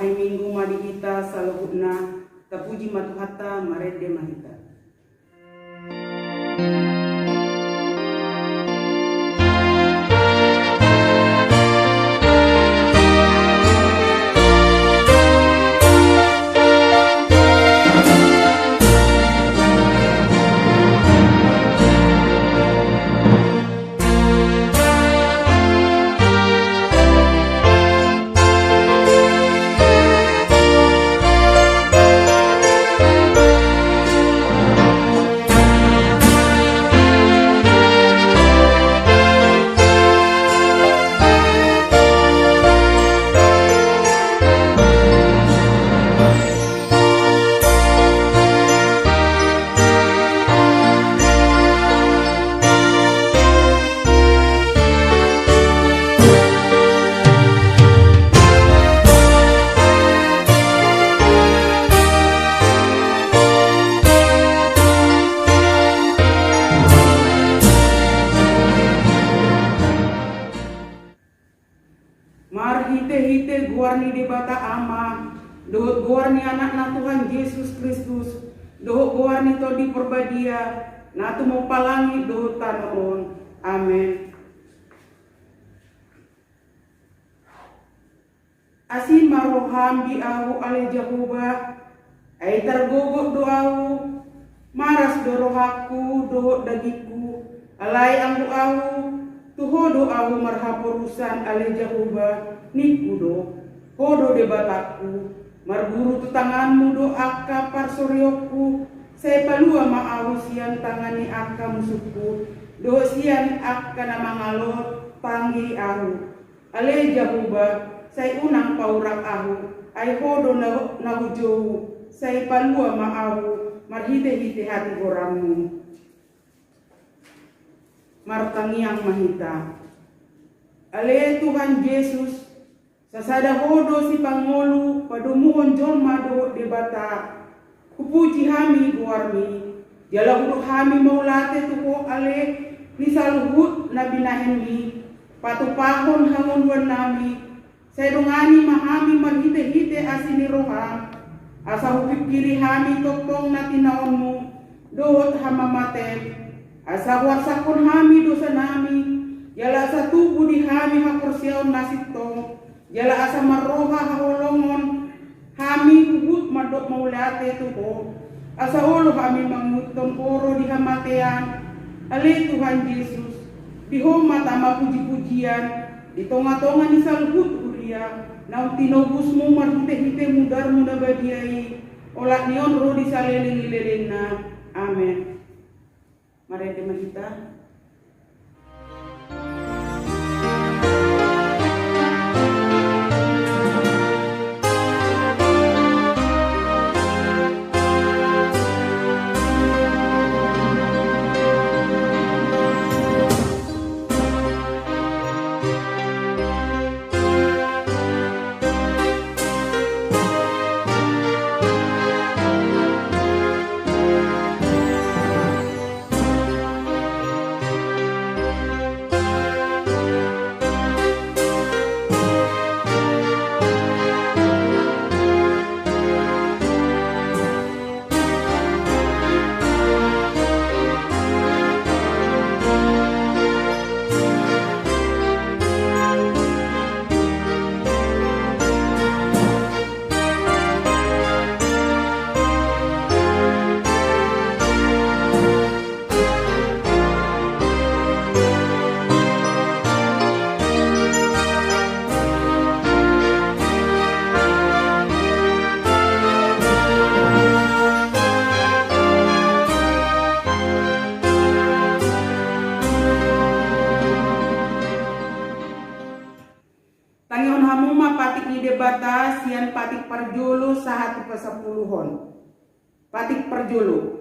hari Minggu madi kita salahutna tapuji matuhata marede mahita. Mar hite-hite guarni di bata ama, dohot guarni anak na Tuhan Yesus Kristus, dohot guarni to di perbadia, na mau palangi dohot tanoon. Amen. Asin maroham di ahu ale Jehovah, ay tergogok doahu, maras dorohaku dohot dagiku, alay anggu ahu, tuhodo ahu marhaporusan ale Jehovah nikudo hodo de bataku marguru tu tanganmu do akka parsoryoku saya palua maahu sian tangani akka musuhku do sian akka namangalor panggi ahu ale Jehovah saya unang paurak ahu ay hodo nahujohu saya palua maahu marhite-hite hati goramu martangiang mahita. Ale Tuhan Yesus, sasada hodo si pangolu, padumuhon jolma do debata, kupuji hami guarmi, jala huru hami maulate tuho ale, nisaluhut na binahenmi, patupahon hangun nami, sayrungani mahami marhite-hite asini roha, asa hupipkiri hami tokong na tinaonmu, dohot hamamaten, asa wasakon hami dosa nami, jala asa tubuh di hami hakursiaon nasitong, jala asa maroha haholongon, hami hubut madok maulate tuho, asa holo hami manguton oro di hamatean, ale Tuhan Yesus, di homa tama puji-pujian, di tonga-tonga ni salhut uria, nau tinobusmu marhite-hite mudar muda badiai, olak nion ro di saleling-lelengna. Amen. Mari teman kita. Tangion hamuma patik ni debata sian patik parjolo sahati pasapuluhon. Patik parjolo.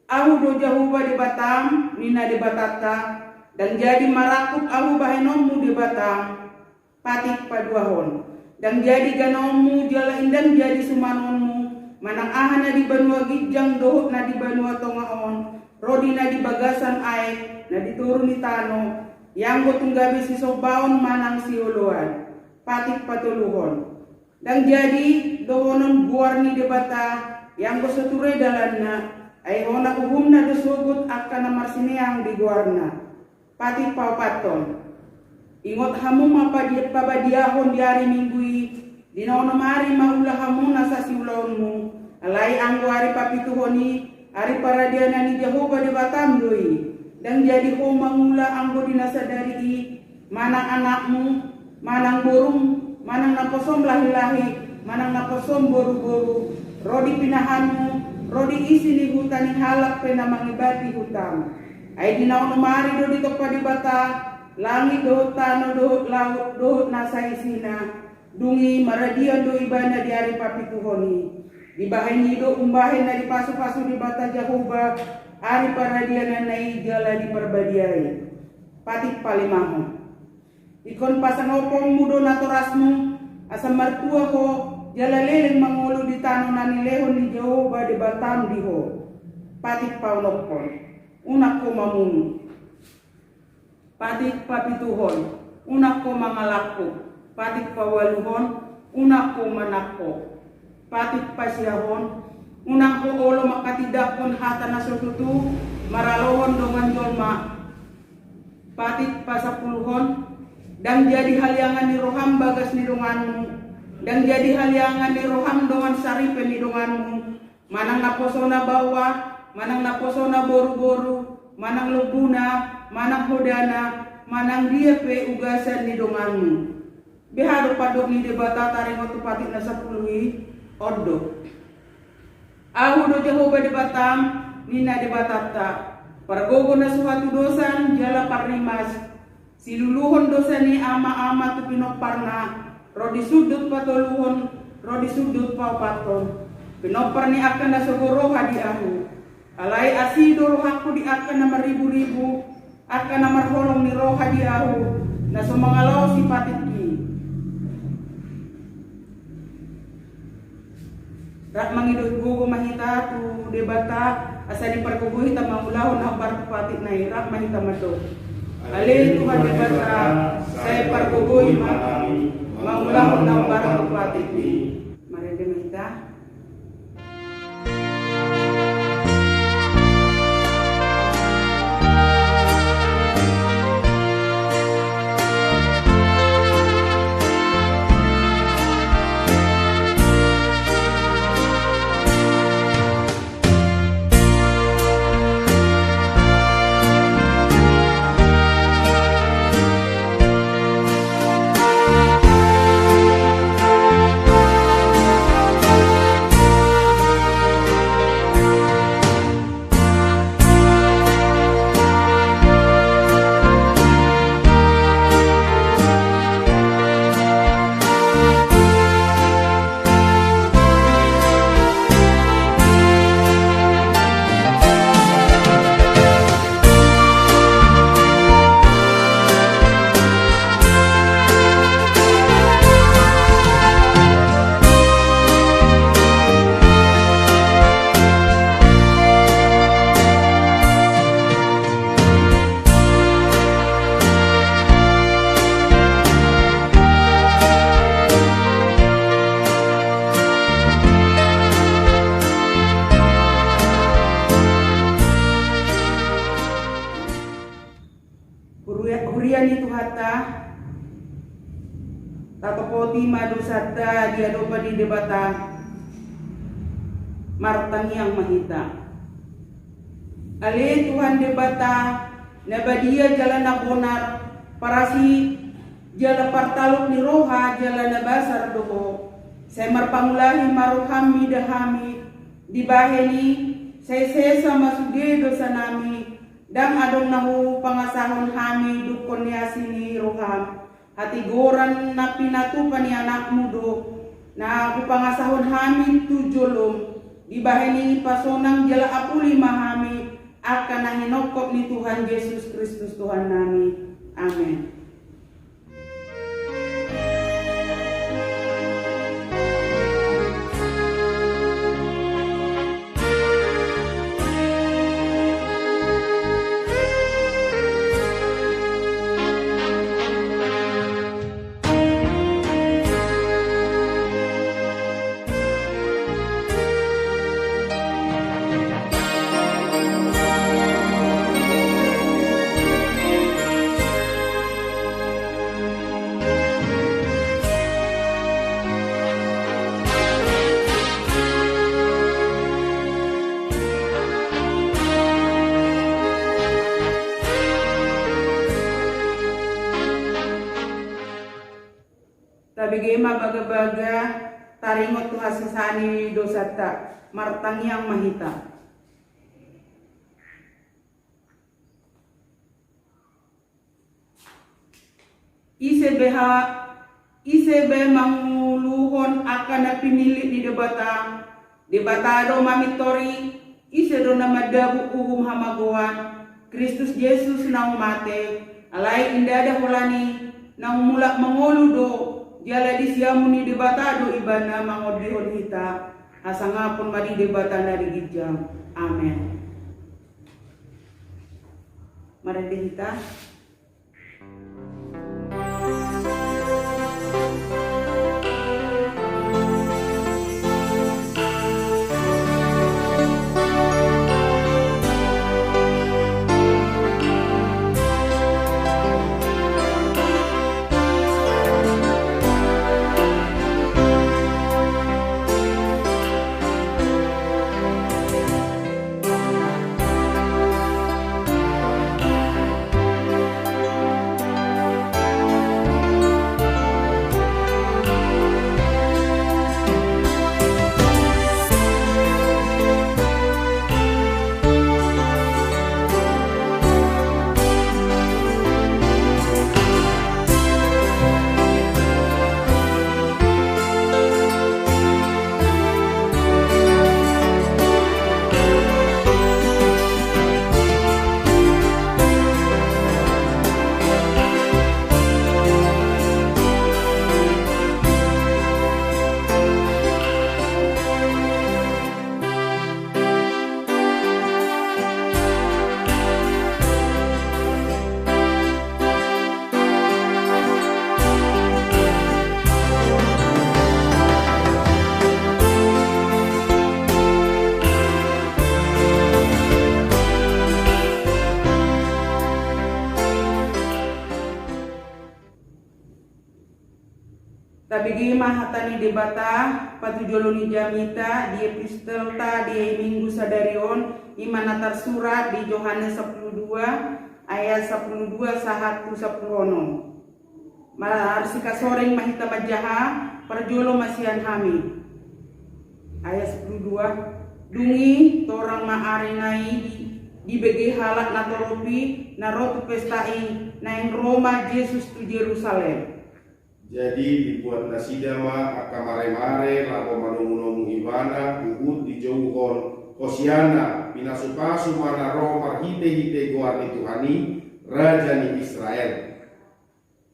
Ahu do Jehovah debatam nina debatata dan jadi marakup ahu bahenommu debatam patik paduahon. Dan jadi ganommu jala indan jadi sumanonmu manang ahana di banua gijang dohot na di banua tongaon rodi na di bagasan aek na diturun ni tano yang gotunggabi si sobaon manang si uluan patik patuluhon Dan jadi dohonon buarni debata yang berseture dalanna ay hona uhumna dosogut akan marsineang di guarna pati paupaton ingot hamum apa dia pabadiahon di hari minggui di nono mari maulah hamuna sa siulaonmu alai anggo hari papituhoni hari paradiana ni Jehova di batamdoi dan jadi ho mangula anggo dinasadari manang anakmu manang burung manang naposom lahi-lahi manang naposom boru-boru rodi pinahanmu rodi isi ni hutani halak pena mangibati hutang ay dinaon mari do dito pa di bata langit do tano do laut do nasa isina dungi maradian do ibana di hari papituhoni di bahay nido umbahin na di pasu-pasu di bata Jehova hari paradian na ijala di perbadiai patik palimahon ikon pasangopong mudo naturasmu asam martua ko jala leleng mangulu di tano nani lehon di Jehova di batam diho patik paulopon unak ko mamunu patik papituhon unak ko mangalako patik pawaluhon unak ko manako patik pasiahon unak ko olo makatidakon hata nasututu maralohon dongan jolma patik pasapuluhon dan jadi haliangan ni roham bagas ni donganmu dan jadi haliangan ni roham dongan saripen ni donganmu manang naposona bawah manang naposona boru-boru manang lubuna manang hodana manang dia pe ugasan ni donganmu behado padok ni debata tarengo tu patik na sapului odo ahu do Jehova di batam nina di batata pargogo na suatu dosan jala parrimas siluluhon dosa ni ama-ama tu pinoparna rodi sudut patoluhon rodi sudut paupaton pinopar ni akan na sogoroha di ahu alai asido rohaku di akan na maribu-ribu akan na marholong ni roha di ahu na sumangalaw si patitki rak mangidot gugo mahita tu debata asa di pargugo hita mangulahon na partu patit na rak mahita mato alih Tuhan debata saya pargugoy mangulahon na partu patit ni mari demita. Hurian itu hata tatopoti madu sadda dia dopa di debata martang yang mahita ale Tuhan debata nabadia jalan nabonar parasi jala partaluk ni roha jala nabasar doho saya marpangulahi maruhami dahami dibaheni saya sesa masuge dosa nami dan adong nahu pangasahon hami dukon ni asini roham hati goran na pinatupan ni anak mudo na pangasahon hami tujolom dibaheni pasonang jala apuli mahami akan nahinokop ni Tuhan Yesus Kristus Tuhan nami amin. Tabigema baga-baga taringot tu hasisani dosata martangiang mahita. Isebe manguluhon akan na pinili di debatado mamitori isedo na madabu uhum hamagoan Kristus Yesus nang mate alai indada holani nang mulak mangoludo jala di siamuni debatado ibana mangodihon hita asangapun madi debatan dari gijang. Amen. Mari kita tabigi mahatani debata patujoloni jamita di epistelta di minggu sadarion imanatar surat di Yohanes 12 ayat 12 sahatu 10. Marsika soreng mahita majaha perjolo masian hami. Ayat 12 dungi torang maarenai di bege halak natoropi narotu pestai naing Roma Yesus tu Yerusalem. Jadi dibuat nasidama akamare-mare lapo manungunung ibana uhud dijauhon kosiana pinasupasu mana Roma hite-hite goani Tuhani Raja ni Israel.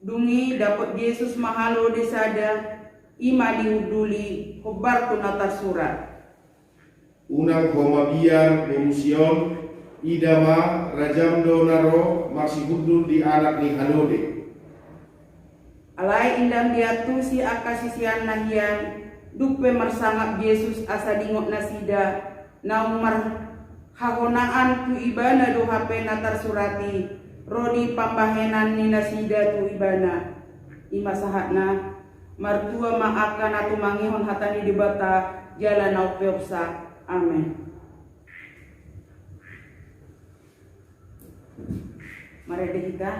Dungi dapat Yesus mahalo desada ima diuduli khobar tu natar surat. Unang homabian berusion idama rajam donaro masih hudul di anak ni Hanode. Alai indang diatu si akasisian nahian dupe marsangap Yesus asa dingok nasida naung marhahonaan tu ibana do hape natar surati rodi pambahenan ni nasida tu ibana ima sahatna martua maakan atu mangihon hatani dibata jalan naupeopsa. Amen. Mari kita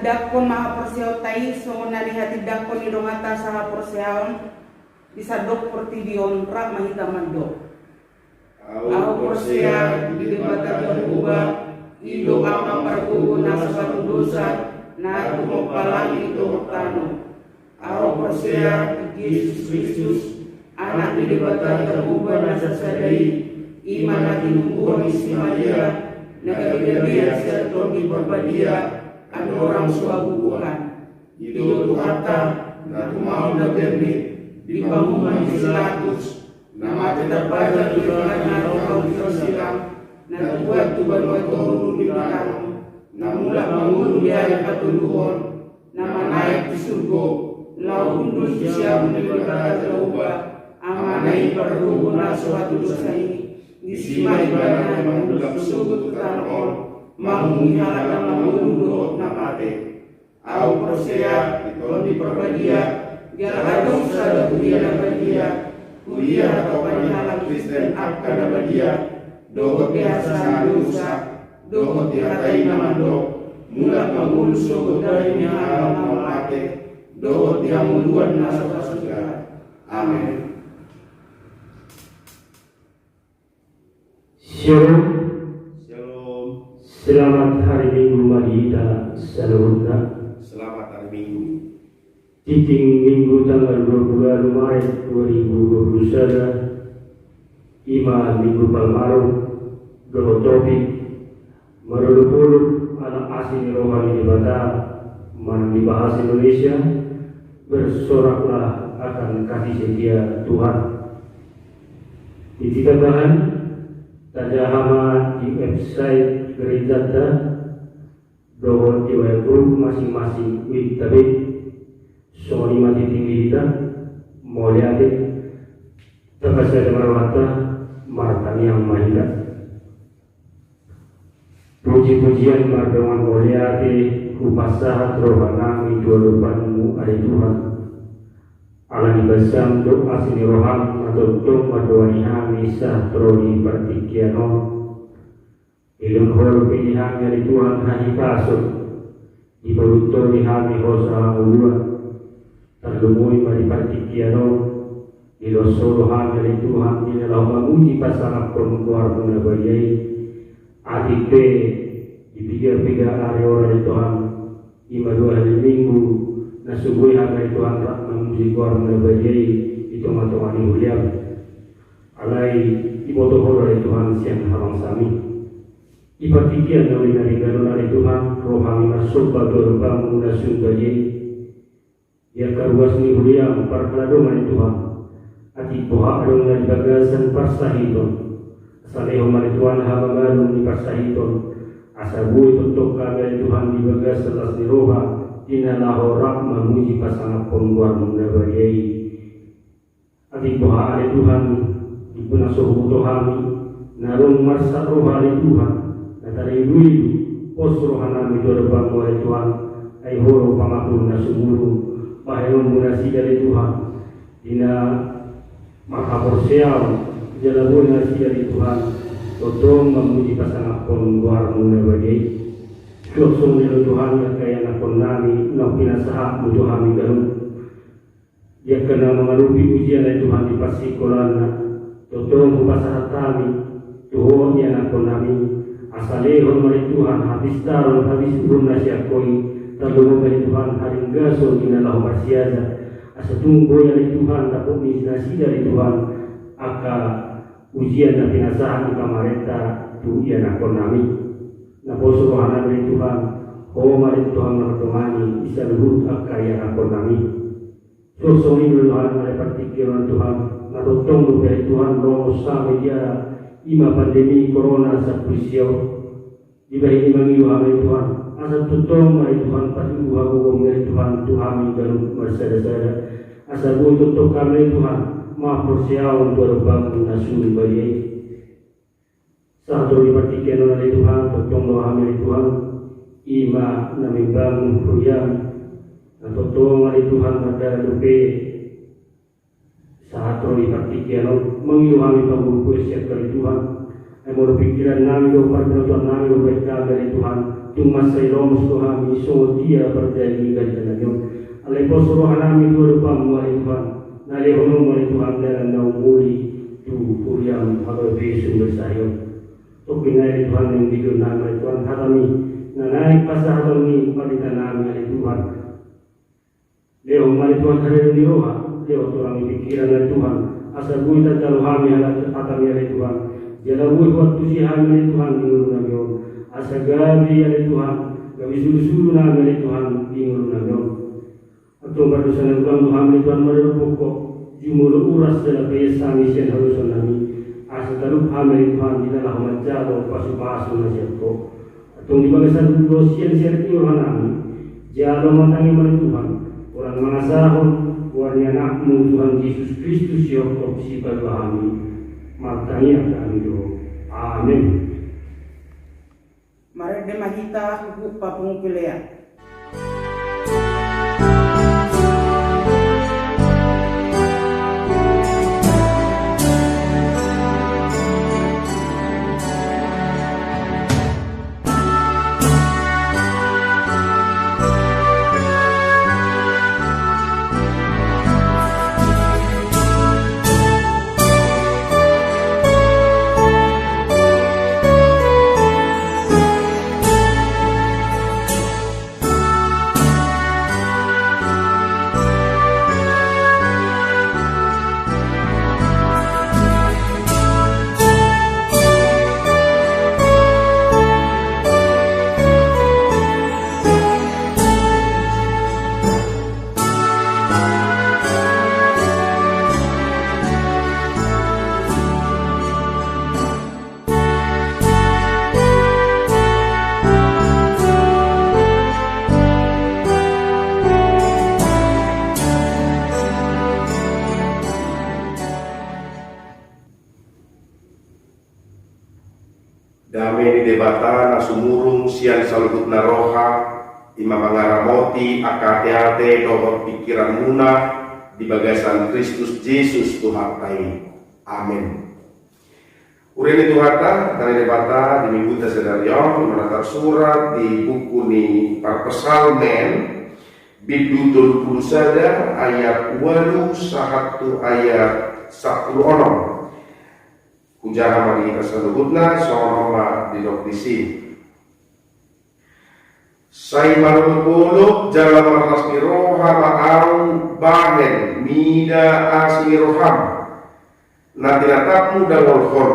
dakon maha persiaw tai so nalihati dakon idongata saha persiaon bisa dok pertidion rak mahita mando au persia di bata berubah ido apa perguna suatu dosa na tumo palang itu tano Au persea Yesus Kristus, anak didebata terubah nasa sadai, iman hati numbuhan isi Maria, nagabidabia sa togi perpadia, ada orang suabubuhan. Ito tuhata, na tumao na berni, di bangunan Pilatus, na matatapada tulangan na rokaw silang, na tubuat tuban turun di belakang, na mula mangulo biaya patuluhon, na manaik di surgo, laundus siya menibata terubah, amanai perluhun na suatu dosa ini, disimai bana mengulap sugut tanon, menghihalkan mengulo na mate, au persea itu di perbadia, galadong sa kuliah na badia, kuliah atau panyalang Kristen akan na badia, dohot biasa dosa, dohot dihatai namando, mula mengulo sugut dari nihalang na mate, dohot diamuluan nasa surga. Amin. Shalom. Shalom. Selamat hari Minggu Madita Salurna. Selamat hari Minggu. Titing Minggu tanggal 20 Maret 2021. Ima Minggu Palmarum. Doa topik meruluk anak asing rohani di Bata mana di bahasa Indonesia. Bersoraklah akan kasih setia Tuhan. Dititipkan tada hama di website gereja doa di web group masing-masing wih tapi semua mati tinggi kita mau lihat terkasih merawata martani yang mahir puji-pujian mardoman mulia upasa rohana dua lupanmu ada Tuhan ala dibasam doa sini rohan atau doa doa misa troli partikiano ilun hol pilihan dari Tuhan hari pasuk ibaruto di hami hosa ulua terlumui mari partikiano iloso rohan dari Tuhan di dalam menguji pasangan perempuan menabayai adikpe dipikir-pikir hari orang Tuhan ima 2 hari minggu nasubuhi hari Tuhan memuji kuar menabayai itu matawani uliam alai ibotohor dari Tuhan siang harang sami ipatikian dari nariganon dari Tuhan rohani masuk badur bangun nasun bajai ya karuas ni uliam parkaladong dari Tuhan ati poha adong dari bagasan parsahiton asaleho dari Tuhan habagalong ni parsahiton asabuhi tutok kami dari Tuhan di bagas atas ni roha dinalahorak memuji pasangan pembuat mendabayai ati poha dari Tuhan ipuna sohu Tuhan narung marsa roha dari Tuhan natari dui pos rohana midor bangu dari Tuhan ay horo pangapun na sumulu pahayon munasi dari Tuhan dina makaporsiyaw jalabon nasi dari Tuhan totong memuji pasangan pembuat mendabayai Langsung dari Tuhan yang kaya nakon nami nak pinasahak mo Tuhan mi ganun. Dia kena mengalupi ujian dari Tuhan di pasikulan totong upasahat kami Tuhan yang nakon nami asalehon dari Tuhan habis daron habis urun na siya koi talungo dari Tuhan haring gaso ginalah marsiada asa tunggo dari Tuhan tapos nasi dari Tuhan aka ujian na pinasahan ni kamareta tu iya nakon nami na poso rohana dari Tuhan mari Tuhan menemani bisa luhut akaya nakon nami sosong ini Tuhan ada partikiran Tuhan na totong dari Tuhan romo sa media ima pandemi corona sa prisyo ibahin mangiyo dari Tuhan asa totong dari Tuhan patuha ko dari Tuhan Tuhan galung marsada-sada asa buo totok kami Tuhan maporsiyaw berbang nasul bari satu dipertikan oleh Tuhan totong doa dari Tuhan ima namibang ruyam totong oleh Tuhan pada lupe satu dipertikan mengiluhami pangguku siap dari Tuhan mau pikiran nami do perkenalan nami do baikkan dari Tuhan cuma saya romus Tuhan miso dia berjanji dari tanahnya alai posroh nami do rupam dari Tuhan nali honong dari Tuhan dan naumuli tu ruyam habar besu bersayo Tupinay Tuhan yang bigyan namin Tuhan hatami na naik pasahaton ni palitan namin ay Tuhan Leo mari Tuhan hari ini roha, leo Tuhan pikiran dari Tuhan. Asal gue tak jauh kami atas dari Tuhan. Jadi gue waktu si kami dari Tuhan di ngurung nami. Asal gabi dari Tuhan, gabi sulu nami dari Tuhan di ngurung nami. Atau berdosa dengan Tuhan dari Tuhan mari pokok. Jumlah uras dalam biasa misi harus nami. Asal taruh kami dari Tuhan di dalam menjadi pasu-pasu nasihatku. Atau di bangsa dosian orang nami. Jalo matangi mari Tuhan. Orang mangasahon warna anakmu Tuhan Yesus Kristus Yoko si kami matangi kami do. Amin. Mari demahita hukum papungkulea. Damai di debata nasumurung sian salukut naroha ima mangaramoti akate-ate dohor pikiran munah di bagasan Kristus Yesus Tuhan tai. Amin. Urene Tuhata dari debata di minggu tasedarion menata surat di buku ni Parpesalmen bid 20 sada ayat 8 sahatu ayat 10 Kujaha mari kasalubutna sama di doktisi. Sai marupuluk jalan martas miroha ma'au bahen mida asmiroham. Natinatapmu dan olhor.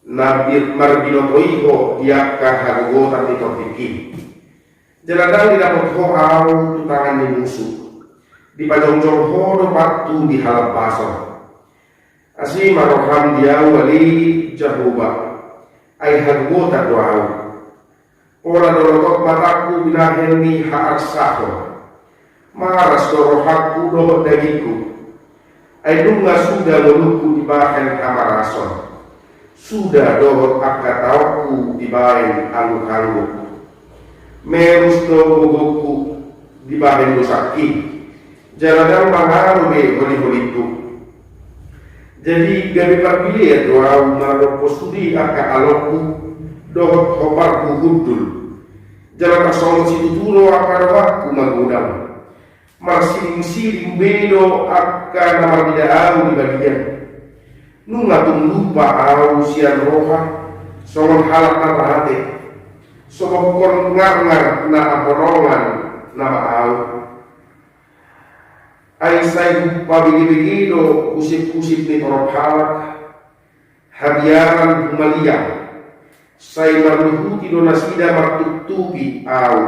Nabir marbinotoiho diakka hagugo tati topiki. Jaladang didapat ho'au tutangan ni musuh. Di pajong-jong horo waktu di halap basah. Asi maroham dia wali Jehovah ai hagota doau ora dorotok mataku binaheni haaksaho maras dorohaku doh dagiku ai dunga sudah meluku di bahan kamarason sudah dohot akatauku di bahan anggu-anggu merus dogogoku di bahan dosaki jaladang mangaru be holi-holiku. Jadi gabi parpilih ya doa umar postudi aka aloku dohot hoparku hudul jalan asal situ tulo aka doaku magudang marsiling bedo aka nama tidak au di bagian nungatung lupa au sian roha songon halak nama hati songon kon ngar na aporongan nama au ai sai pabigi-bigido kusip-kusip ni torop halak habiaran humalia sai marluhuti do nasida martutupi au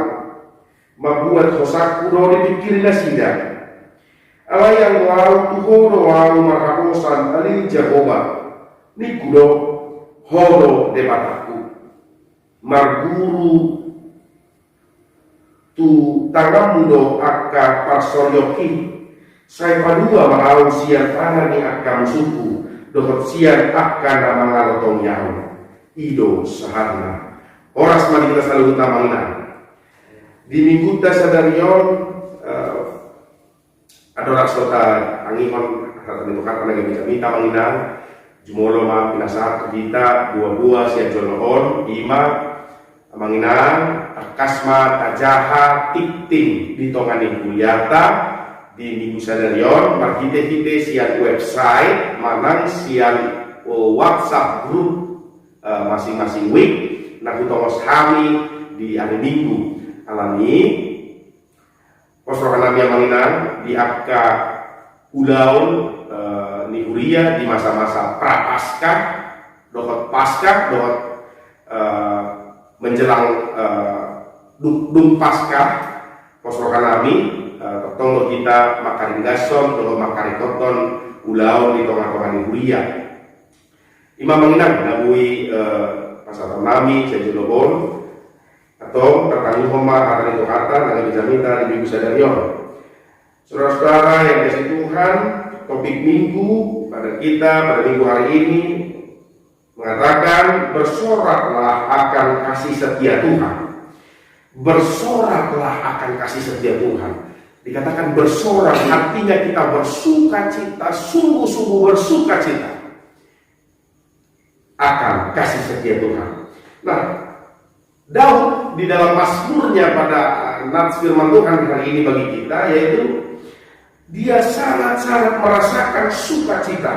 mabuat hosaku do dipikir nasida ala yang wau tuhodo wau marhabosan alin Jehovah nikudo hodo debataku marguru tu tangamudo akka parsoryoki saya padua mengau sian tangan ni akan suku dohot sian akan mangalotong yahu ido saharna oras mari kita selalu utamangna di minggu tasadarion ada raksota angihon itu kata lagi minta manginan jumolo ma pinasa kita buah-buah sian jolohon ima manginan kasma tajaha tikting di tongani kuliata di minggu sadarion markite-kite sian website manang sian WhatsApp grup masing-masing week nak utongos kami di hari minggu alami Posrohan Nabi yang menginang di Abka Ulaun ni Huria di masa-masa pra-Paskah, dohot Paskah, dohot menjelang dum Paskah, posrohan Nabi tonggo kita makarin gason, dohot makarin koton Ulaun di tengah-tengah ni Huria. Imam menginang nabui pasal Nabi Cejulobon atau terkait Homa hari itu kata dengan Jamita di Minggu Sadarion. Saudara-saudara yang kasih Tuhan, topik minggu pada kita pada minggu hari ini mengatakan bersoraklah akan kasih setia Tuhan. Bersoraklah akan kasih setia Tuhan. Dikatakan bersorak artinya kita bersuka cita, sungguh-sungguh bersuka cita akan kasih setia Tuhan. Nah, Daud di dalam Mazmurnya pada nats firman Tuhan hari ini bagi kita, yaitu dia sangat-sangat merasakan sukacita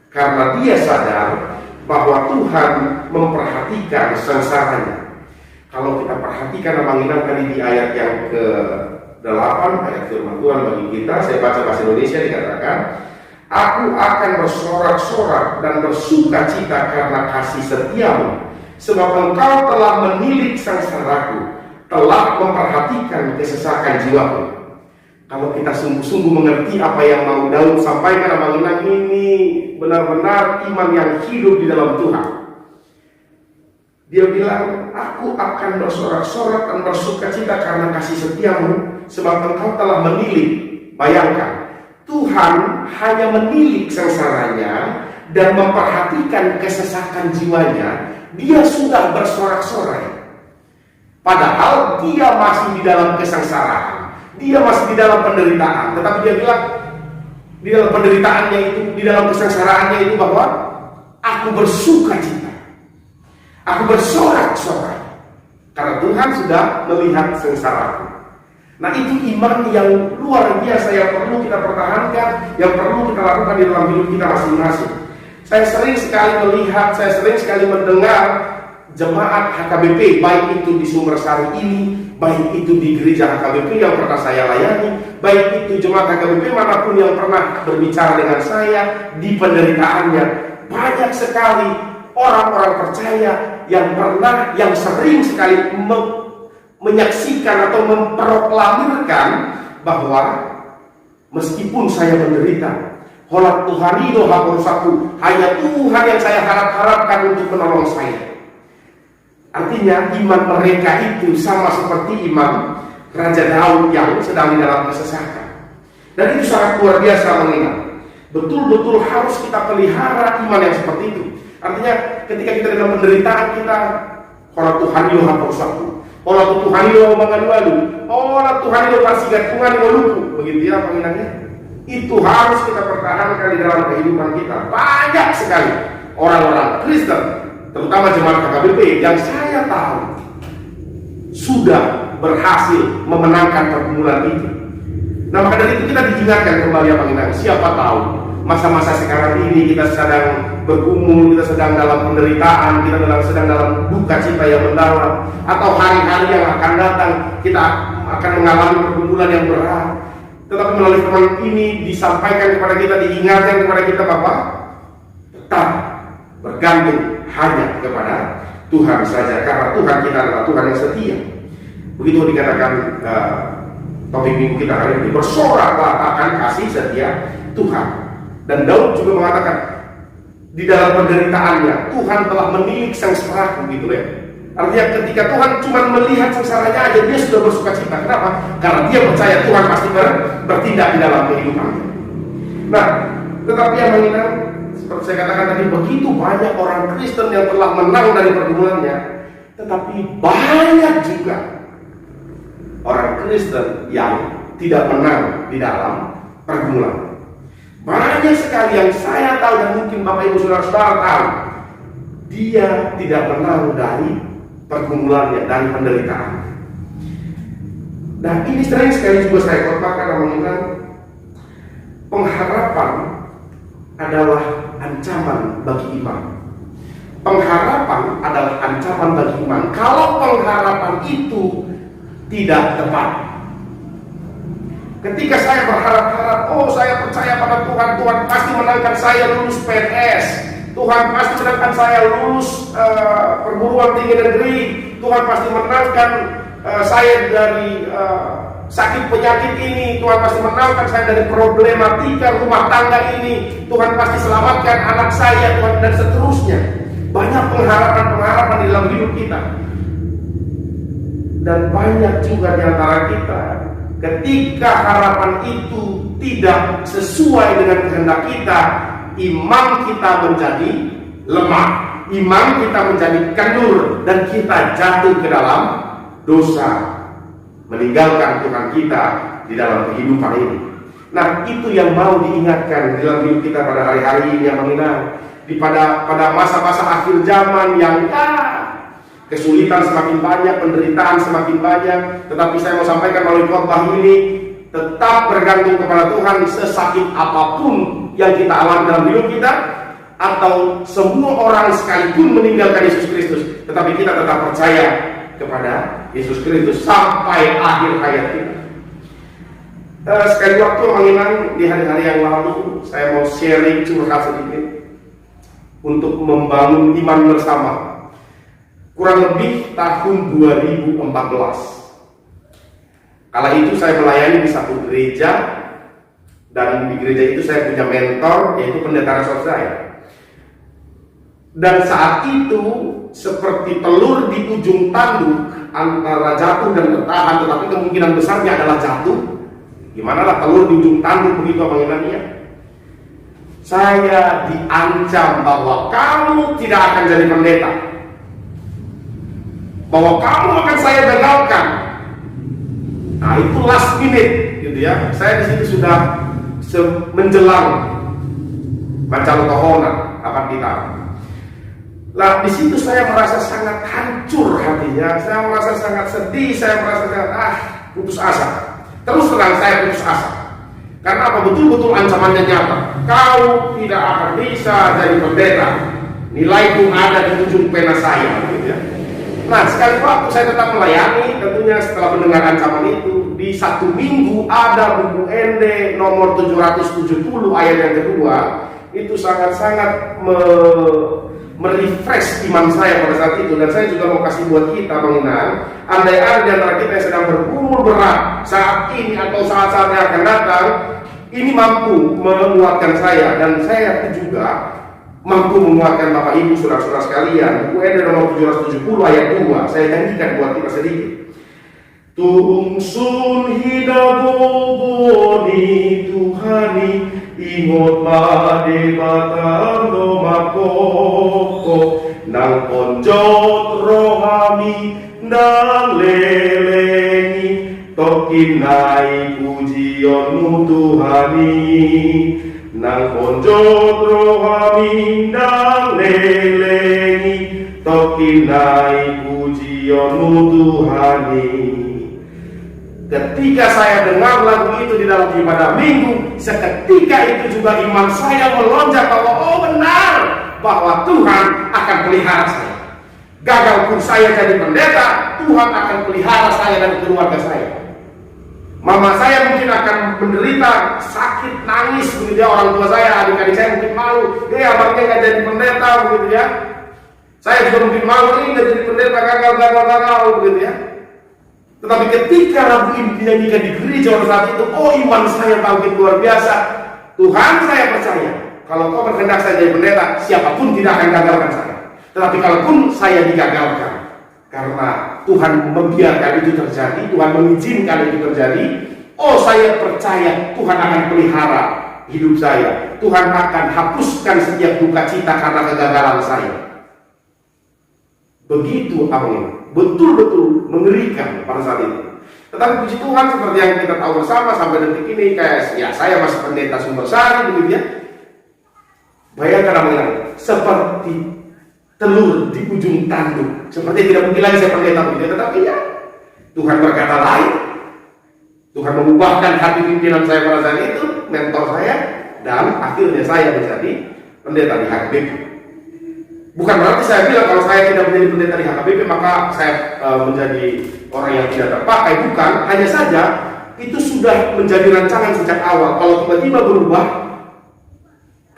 karena dia sadar bahwa Tuhan memperhatikan sengsaranya. Kalau kita perhatikan Abang tadi di ayat yang ke-8, ayat firman Tuhan bagi kita, saya baca bahasa Indonesia, dikatakan, aku akan bersorak-sorak dan bersukacita karena kasih setiamu, sebab engkau telah menilik sengsaraku, telah memperhatikan kesesakan jiwaku. Kalau kita sungguh-sungguh mengerti apa yang mau Daud sampaikan, Abang Inang, ini benar-benar iman yang hidup di dalam Tuhan. Dia bilang, aku akan bersorak-sorak dan bersukacita karena kasih setiamu, sebab engkau telah menilik. Bayangkan, Tuhan hanya menilik sengsaranya dan memperhatikan kesesakan jiwanya. Dia sudah bersorak-sorai, padahal dia masih di dalam kesengsaraan, dia masih di dalam penderitaan. Tetapi dia bilang di dalam penderitaannya itu, di dalam kesengsaraannya itu, bahwa aku bersuka cita, aku bersorak-sorai karena Tuhan sudah melihat sengsaraku. Nah, itu iman yang luar biasa yang perlu kita pertahankan, yang perlu kita lakukan di dalam hidup kita masing-masing. Saya sering sekali melihat, saya sering sekali mendengar jemaat HKBP, baik itu di Sumbersari ini, baik itu di gereja HKBP yang pernah saya layani, baik itu jemaat HKBP manapun yang pernah berbicara dengan saya di penderitaannya. Banyak sekali orang-orang percaya yang pernah, yang sering sekali menyaksikan atau memproklamirkan bahwa meskipun saya menderita, holat Tuhan itu hapusaku, hanya Tuhan yang saya harapkan untuk menolong saya. Artinya iman mereka itu sama seperti iman Raja Daud yang sedang di dalam kesesakan. Dan itu sangat luar biasa mengingat. Betul-betul harus kita pelihara iman yang seperti itu. Artinya ketika kita dalam penderitaan kita, holat Tuhan itu hapusaku, holat Tuhan itu mangalu-alu, holat Tuhan itu pasigat Tuhan itu luku. Begitu ya pengingatnya. Itu harus kita pertahankan di dalam kehidupan kita. Banyak sekali orang-orang Kristen, terutama jemaat HKBP, yang saya tahu sudah berhasil memenangkan pergumulan itu. Nah, maka dari itu kita diingatkan kembali Abang Inang, siapa tahu masa-masa sekarang ini kita sedang bergumul, kita sedang dalam penderitaan, kita sedang dalam duka cita yang mendalam, atau hari-hari yang akan datang kita akan mengalami pergumulan yang berat. Tetapi melalui firman ini disampaikan kepada kita, diingatkan kepada kita bahwa tetap bergantung hanya kepada Tuhan saja, karena Tuhan kita adalah Tuhan yang setia. Begitu dikatakan topik minggu kita hari ini, bersoraklah akan kasih setia Tuhan. Dan Daud juga mengatakan di dalam penderitaannya, Tuhan telah menilik sengsaraku, gitu ya. Artinya ketika Tuhan cuma melihat sengsaranya aja, dia sudah bersuka cita. Kenapa? Karena dia percaya Tuhan pasti bertindak di dalam kehidupannya. Nah, tetapi yang mengingat, seperti saya katakan tadi, begitu banyak orang Kristen yang telah menang dari pergumulannya, tetapi banyak juga orang Kristen yang tidak menang di dalam pergumulan. Banyak sekali yang saya tahu dan mungkin Bapak Ibu Saudara-saudara tahu, dia tidak menang dari pergumulannya, dari penderitaan. Dan ini sering sekali juga saya khotbahkan, mengingat pengharapan adalah ancaman bagi iman. Pengharapan adalah ancaman bagi iman. Kalau pengharapan itu tidak tepat, Ketika saya berharap-harap, oh saya percaya pada Tuhan, Tuhan pasti menangkan saya lulus PNS, Tuhan pasti menangkan saya lulus perguruan tinggi negeri, Tuhan pasti menangkan saya dari sakit penyakit ini, Tuhan pasti menangkan saya dari problematika rumah tangga ini, Tuhan pasti selamatkan anak saya, Tuhan, dan seterusnya. Banyak pengharapan-pengharapan di dalam hidup kita. Dan banyak juga di antara kita, ketika harapan itu tidak sesuai dengan kehendak kita, iman kita menjadi lemah, iman kita menjadi kendur, dan kita jatuh ke dalam dosa, meninggalkan Tuhan kita di dalam kehidupan ini. Nah, itu yang mau diingatkan di dalam hidup kita pada hari-hari ini yang mengenang, pada masa-masa akhir zaman yang kesulitan semakin banyak, penderitaan semakin banyak. Tetapi saya mau sampaikan melalui khotbah ini, tetap bergantung kepada Tuhan sesakit apapun yang kita alami dalam hidup kita, atau semua orang sekalipun meninggalkan Yesus Kristus, tetapi kita tetap percaya kepada Yesus Kristus sampai akhir hayat kita. Sekali waktu mengingat di hari-hari yang lalu, saya mau sharing curhat sedikit untuk membangun iman bersama. Kurang lebih tahun 2014. Kala itu saya melayani di satu gereja, dan di gereja itu saya punya mentor, yaitu pendeta resort saya. Dan saat itu seperti telur di ujung tanduk, antara jatuh dan bertahan, tetapi kemungkinan besarnya adalah jatuh. Gimana lah telur di ujung tanduk begitu mengenainya? Saya diancam bahwa kamu tidak akan jadi pendeta, bahwa kamu akan saya gagalkan. Nah, itu last minute gitu ya. Saya di situ sudah menjelang baca tohonan akan kita. Nah, di situ saya merasa sangat hancur hatinya, saya merasa sangat sedih, saya merasa sangat putus asa. Terus terang saya putus asa. Karena apa? Betul-betul ancamannya nyata. Kau tidak akan bisa jadi pendeta. Nilai pun ada di ujung pena saya gitu ya. Nah, sekali waktu saya tetap melayani, tentunya setelah mendengar ancaman itu, di satu minggu ada buku ND nomor 770 ayat yang kedua, itu sangat-sangat merefresh iman saya pada saat itu. Dan saya juga mau kasih buat kita mengenang, andai ada di antara kita yang sedang bergumul berat saat ini atau saat-saat yang akan datang, ini mampu menguatkan saya, dan saya juga mampu menguatkan Bapak Ibu saudara-saudara sekalian. Buku ND nomor 770 ayat 2, saya janjikan buat kita sedikit. Tungsun hidagoboni Tuhani ingot made batando makoko nang ponjot rohami nang lelengi tokinai pujionmu Tuhani nang ponjot rohami nang lelengi tokinai pujionmu Tuhani. Ketika saya dengar lagu itu di dalam ibadah minggu, seketika itu juga iman saya melonjak bahwa oh benar, bahwa Tuhan akan pelihara saya. Gagal pun saya jadi pendeta, Tuhan akan pelihara saya dan keluarga saya. Mama saya mungkin akan menderita sakit, nangis begitu ya, orang tua saya, adik-adik saya mungkin malu, abangnya nggak jadi pendeta begitu ya. Saya juga mungkin malu, ini nggak jadi pendeta, gagal begitu ya. Tetapi ketika lagu ini dinyanyikan di gereja pada saat itu, oh iman saya bangkit luar biasa. Tuhan, saya percaya kalau kau berkehendak saya jadi pendeta, siapapun tidak akan gagalkan saya. Tetapi kalaupun saya digagalkan, karena Tuhan membiarkan itu terjadi, Tuhan mengizinkan itu terjadi, oh saya percaya Tuhan akan pelihara hidup saya. Tuhan akan hapuskan setiap duka cita karena kegagalan saya. Begitu amin. Betul-betul mengerikan pada saat itu. Tetapi puji Tuhan, seperti yang kita tahu bersama sampai detik ini, kayak ya saya masih pendeta Sumbersari begitu ya. Bayangkan amin, seperti telur di ujung tanduk, seperti tidak mungkin lagi saya pendeta begitu. Tetapi ya Tuhan berkata lain. Tuhan mengubahkan hati pimpinan saya pada saat itu, mentor saya, dan akhirnya saya menjadi pendeta di HKBP. Bukan berarti saya bilang kalau saya tidak menjadi pendeta di HKBP maka saya menjadi orang yang tidak terpakai. Bukan, hanya saja itu sudah menjadi rancangan sejak awal. Kalau tiba-tiba berubah,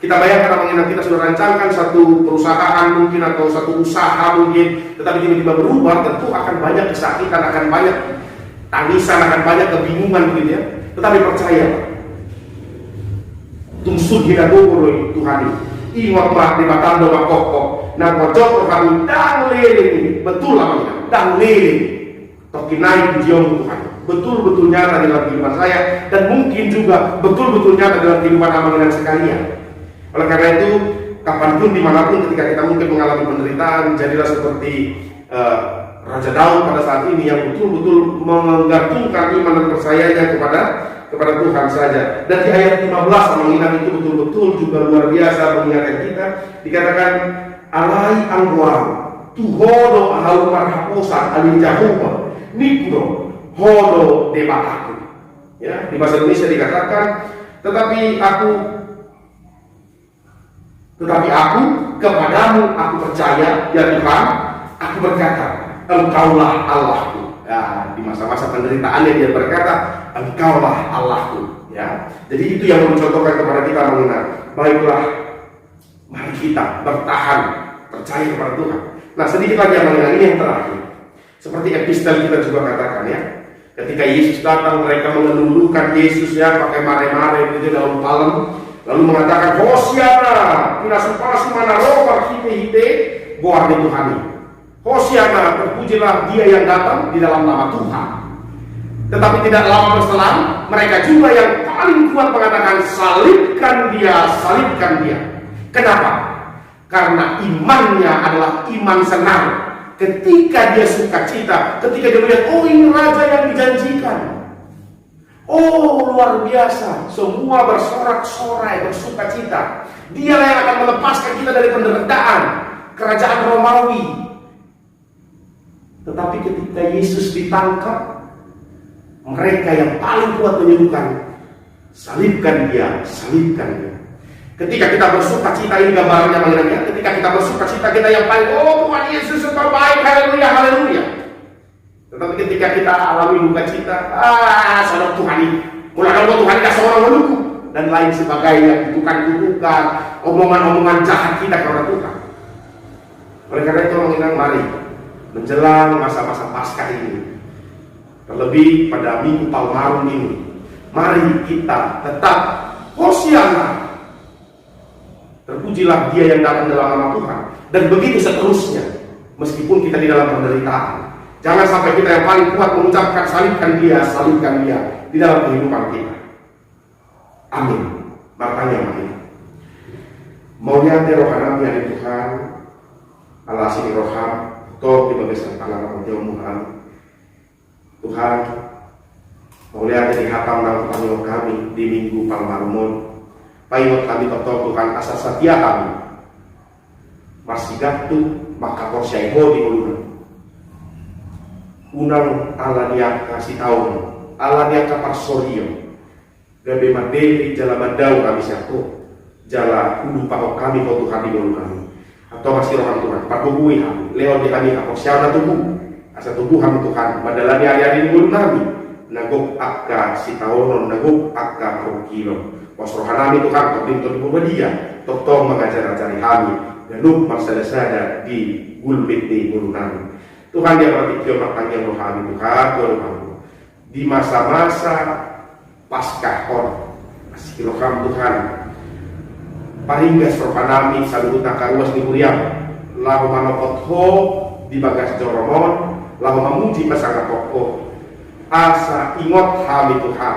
kita bayangkan mengingat kita sudah rancangkan satu perusahaan mungkin atau satu usaha mungkin, tetapi tiba-tiba berubah, tentu akan banyak kesakitan, akan banyak tangisan, akan banyak kebingungan begitu ya. Tetapi percaya, tungsud kita dulu Tuhan, ingat mah di batang doa kokok, nah pojok kami dang lele, betul lah dang lele, toki naik diom Tuhan, betul-betul nyata dalam kehidupan saya dan mungkin juga betul-betul nyata dalam kehidupan amangan sekalian. Oleh karena itu, kapanpun dimanapun ketika kita mungkin mengalami penderitaan, jadilah seperti Raja Daud pada saat ini yang betul-betul menggantungkan iman dan percayanya kepada Tuhan saja. Dan di ayat 15 mengingat itu betul-betul juga luar biasa mengingatkan kita. Dikatakan alai angwang tuhodo ahau marhaposan alin Jehovah nikro hodo debataku. Ya, di bahasa Indonesia dikatakan tetapi aku kepadamu aku percaya ya Tuhan, aku berkata Engkaulah Allahku. Ya, di masa-masa penderitaannya dia berkata Engkaulah Allahku. Ya, jadi itu yang mencontohkan kepada kita mengenal. Baiklah, mari kita bertahan percaya kepada Tuhan. Nah, sedikit lagi yang mengenal ini yang terakhir. Seperti epistel kita juga katakan ya. Ketika Yesus datang, mereka mengelulukan Yesus ya pakai mare-mare itu daun palem. Lalu mengatakan Hosiana, pinasupasi mana roba hite buah di Tuhan. Hosiana, terpujilah dia yang datang di dalam nama Tuhan. Tetapi tidak lama berselang, mereka juga yang paling kuat mengatakan salibkan dia. Kenapa? Karena imannya adalah iman senang. Ketika dia sukacita, ketika dia melihat, oh ini raja yang dijanjikan. Oh luar biasa, semua bersorak-sorai, bersukacita. Dialah yang akan melepaskan kita dari penderitaan kerajaan Romawi. Tetapi ketika Yesus ditangkap, mereka yang paling kuat menyuruhkan, salibkan dia. Ketika kita bersukacita, ini gambarannya mengenai, ketika kita bersukacita, kita yang paling, oh Tuhan Yesus terbaik, haleluya. Tetapi ketika kita alami duka cita, saudara Tuhan ini, mulai Tuhan kita seorang meluku dan lain sebagainya, kutukan, omongan-omongan jahat kita kepada Tuhan. Oleh karena itu mengingat, mari menjelang masa-masa Paskah ini, terlebih pada Minggu Palmarum ini, mari kita tetap Hosiana, terpujilah dia yang datang dalam nama Tuhan, dan begitu seterusnya, meskipun kita di dalam penderitaan. Jangan sampai kita yang paling kuat mengucapkan salibkan dia di dalam kehidupan kita. Amin. Makanya mari. Maunya rohanami dari Tuhan, Allah sini roham, toh di bagian tangan Tuhan. Tuhan, maunya jadi hatam dalam panggilan kami di Minggu Palmarum. Payung kami toh Tuhan asal setia kami. Masih gatu maka kau syaiho di uluran. Unang ala niya kasih tahu, ala niya kaparsorio, gabe madeli jala madau kami siako, jala ulu pahok kami kau Tuhan di bawah kami, atau masih rohan Tuhan, pakubui kami, lewat di kami kapok siapa tubuh, asa tubuhan Tuhan, badalani hari-hari di bawah kami, nagok akka si taonon, nagok akka kilo, pos rohan kami Tuhan, kau pintu di bawah dia, totong mengajar-ajari kami, ganuk masalah di gulbit di bawah kami. Tuhan dia berarti makanya rohani Tuhan di masa-masa Paskah masih roham Tuhan paringgas rohanami salut nakaruas di Muriam lahu manopotho di bagas joromon lahu mamuji pasanga pokok asa ingot hami Tuhan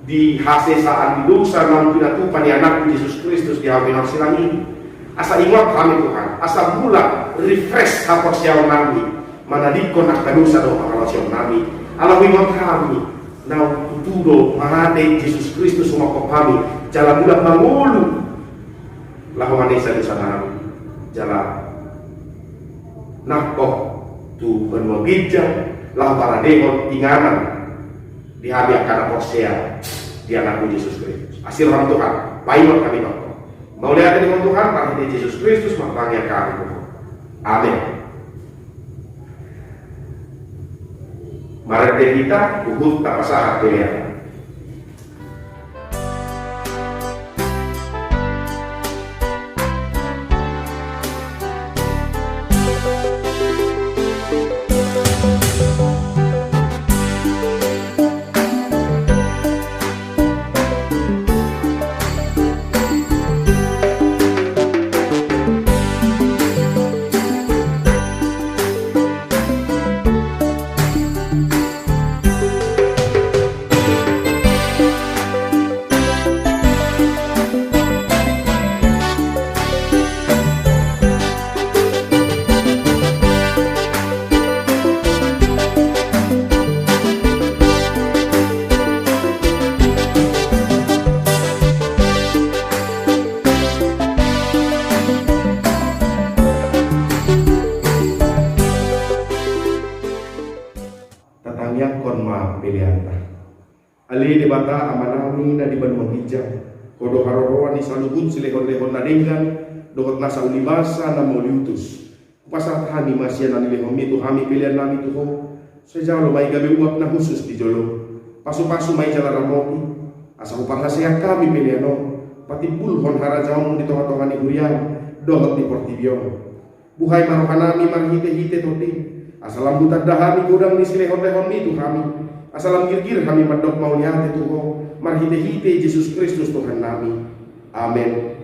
di hasesaan di dosa non pinatupan di anak Yesus Kristus di hami silang ini asa ingot hami Tuhan asa mula refresh hapos yaw nami manadikon ak kanusa do pangalasion nami alawi mo kami na tutudo mahate Yesus Kristus sumakop kami jalan bulan mangulu lahuman isa di sana jalan nakok tu benwabidja lahu para demon inganan di hami akan aposea di anakku Yesus Kristus asir orang Tuhan payung kami Bapak mau lihat dengan Tuhan pasti Yesus Kristus makanya kami amin. Marete kita uhut tak pasah pilihan. Kon ma pilihan ali di bata amanami na di banua hijau kodo haroroan ni salubun silehon-lehon na dengan dohot nasa ulibasa na moliutus pasat hani masya na nilehon itu kami pilihan nami tuho sejauh mai gabe uap na khusus di jolo pasu-pasu mai jalan ramoti asa upah hasil kami pilihan no pati bulhon harajaon di tengah-tengah ni huyan dohot di portibion buhay marohanami marhite-hite toti asalam buta dahami gudang ni silehon-lehon itu kami asalam girgir kami madok mau lihat itu marhite-hite Yesus Kristus Tuhan nami. Amin.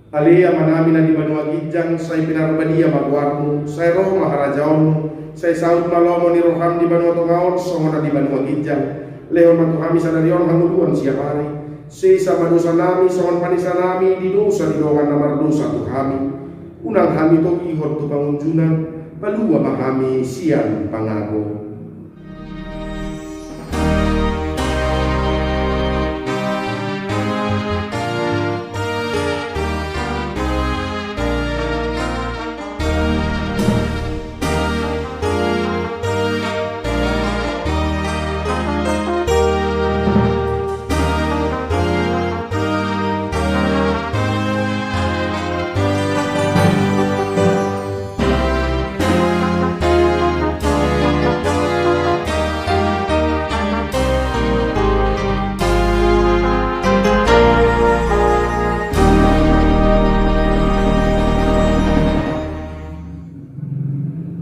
Alia manami na di banua gijang say pinarbadia magwarmu say roh maharajaonmu say saud malomo ni roham di banua tongaon songo na di banua gijang leon matu kami sadarion hanguluan siap hari say sama dosa nami songon panisa nami di dosa di dongan namar dosa tu kami unang kami to ihot tu pangunjunan balua mahami sian pangago.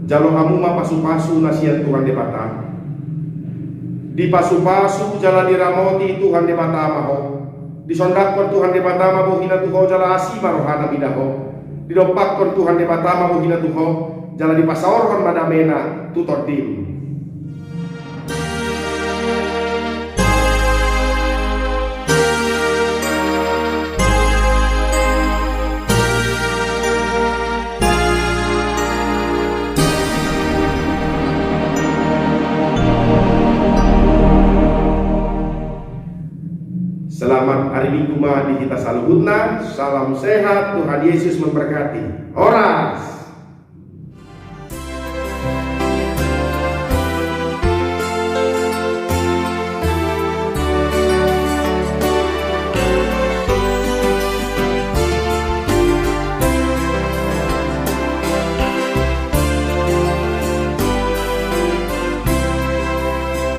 Jalo kamu ma pasu-pasu nasihat Tuhan de bata. Di pasu-pasu jala diramoti Tuhan de bata maho. Di sondakon Tuhan de bata maho hina tuho jala asima rohana bidaho. Di dompakon Tuhan de bata maho hina tuho jala di pasaorhon madamena tutor dim. Selamat hari Minggu ma di kita saluhutna. Salam sehat, Tuhan Yesus memberkati. Oras.